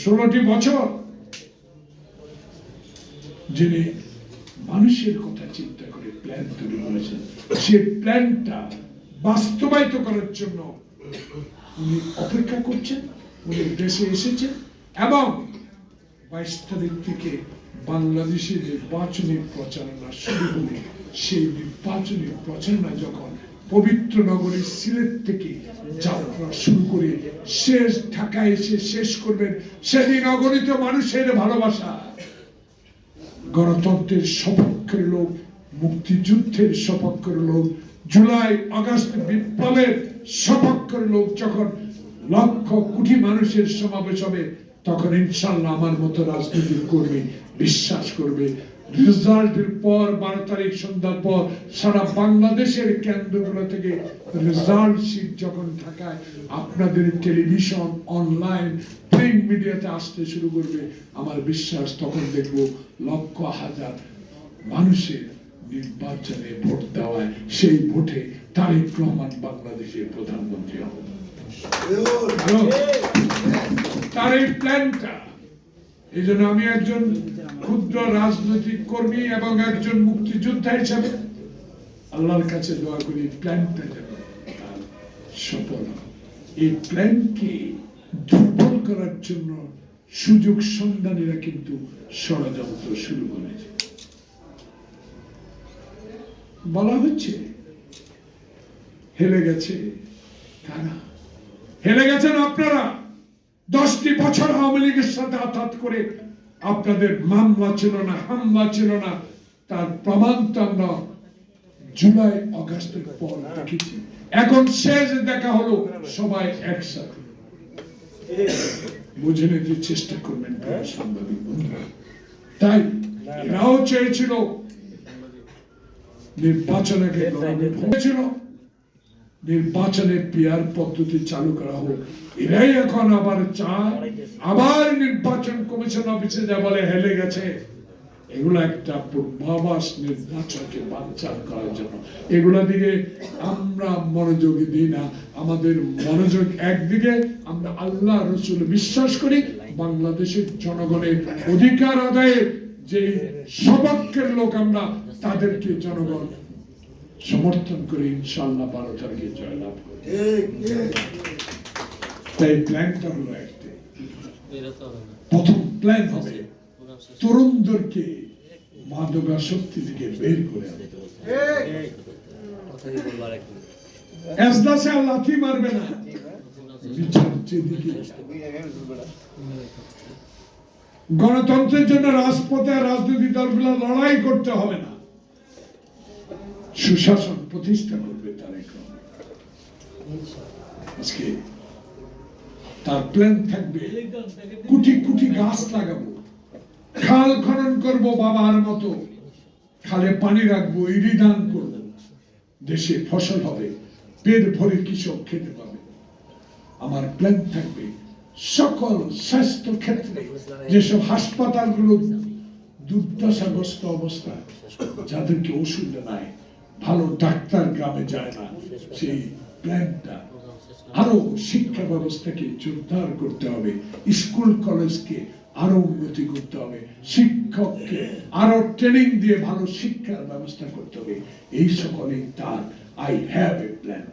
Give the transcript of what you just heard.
16টি বছর যিনি মানুষের কথা চিন্তা করে প্ল্যান তৈরি করেছেন, সেই প্ল্যানটা বাস্তবায়িত করার জন্য উনি অপেক্ষা করছেন। উনি দেশে এসেছেন এবং 22 তারিখ থেকে বাংলাদেশে নির্বাচনী প্রচারণা শুরু হলে সেই নির্বাচনী প্রচারণা যখন পবিত্র নগরী সিলেট থেকে যাত্রা শুরু করে শেষ ঢাকায় এসে শেষ করবেন, সেদিন অগণিত মানুষের ভালোবাসা, গণতন্ত্রের সপক্ষের লোক, মুক্তিযুদ্ধের সপক্ষের লোক, জুলাই আগস্ট বিপ্লবের সপক্ষের লোক যখন লক্ষ কোটি মানুষের সমাবেশ হবে, তখন ইনশাআল্লাহ আমার মতো রাজনীতি কর্মী বিশ্বাস করবে রেজাল্টের পর 12 তারিখ সন্ধ্যার পর সারা বাংলাদেশের কেন্দ্রগুলো থেকে রেজাল্ট শীট যখন ঢাকায় আপনাদের টেলিভিশন, অনলাইন, প্রিন্ট মিডিয়াতে আসতে শুরু করবে, আমার বিশ্বাস তখন দেখবো লক্ষ হাজার মানুষের নির্বাচনে ভোট দেওয়ায় সেই ভোটে তারেক রহমান বাংলাদেশের প্রধানমন্ত্রী হবে। তার এই প্ল্যানটা, এই জন্য আমি একজন ক্ষুদ্র রাজনৈতিক কর্মী এবং একজন মুক্তিযোদ্ধা হিসাবে আল্লাহর কাছে দোয়া করি প্ল্যানটা যেন সফল হয়। এই প্ল্যানকে দুর্বল করার জন্য সুযোগ সন্ধানীরা কিন্তু ষড়যন্ত্র শুরু করেছে। বলা হচ্ছে হেরে গেছে কারা? হেরে গেছেন আপনারা। 10টি বছর আওয়ামী লীগের সাথে আঘাত করে আপনাদের মামলা ছিল না, হামলা ছিল না, তার প্রমাণ তো আমরা জুলাই আগস্টের পর দেখেছি। এখন শেষ দেখা হলো সবাই একসাথে। বুঝে নিতে চেষ্টা করবেন সাংবাদিক বন্ধুরা। তাই এরাও চেয়েছিল নির্বাচনের পিয়ার পদ্ধতি চালু করা হোক। এরাই এখন আবার চায় আবার নির্বাচন কমিশন অফিসে যা বলে হেলে গেছে, এগুলো একটা পূর্বাভাস নির্বাচনকে বানচাল করার জন্য। এগুলা দিকে আমরা মনোযোগী দিই না। আমাদের মনোযোগ একদিকে, আমরা আল্লাহ রসুল বিশ্বাস করি, বাংলাদেশের জনগণের অধিকার আদায়ের যে সপক্ষের লোক আমরা, তাদেরকে জনগণ সমর্থন করে ইনশাআল্লাহ 12 তারিখে জয়লাভ করে। তাই প্ল্যানটা হলো একটা। প্রথম প্ল্যান হবে তরুণদেরকে মাদকাসক্তি থেকে বের করে আনতে হবে। এজলাসে লাথি মারবে না, গণতন্ত্রের জন্য রাজপথে রাজনৈতিক দলগুলো লড়াই করতে হবে না, সুশাসন প্রতিষ্ঠা করবে তারেক রহমান। আজকে তার প্ল্যান থাকবে কোটি কোটি গাছ লাগাবো, খাল খনন করব, বাবার মতো খালে পানি রাখবো, ইরিদান করব, দেশে ফসল হবে, পেট ভরে কৃষক খেতে পাবে। আমার প্ল্যান থাকবে সকল স্বাস্থ্য ক্ষেত্রে যেসব হাসপাতালগুলো দুর্দশাগ্রস্ত অবস্থা, যাদেরকে ওষুধ নাই, ভালো ডাক্তার গ্রামে যায় না, সেই প্ল্যানটা আরো শিক্ষা ব্যবস্থাকে জোরদার করতে হবে, স্কুল কলেজকে আরো উন্নতি করতে হবে, শিক্ষককে আরো ট্রেনিং দিয়ে ভালো শিক্ষার ব্যবস্থা করতে হবে। এই সকলেই তার আই হ্যাভ এ প্ল্যান।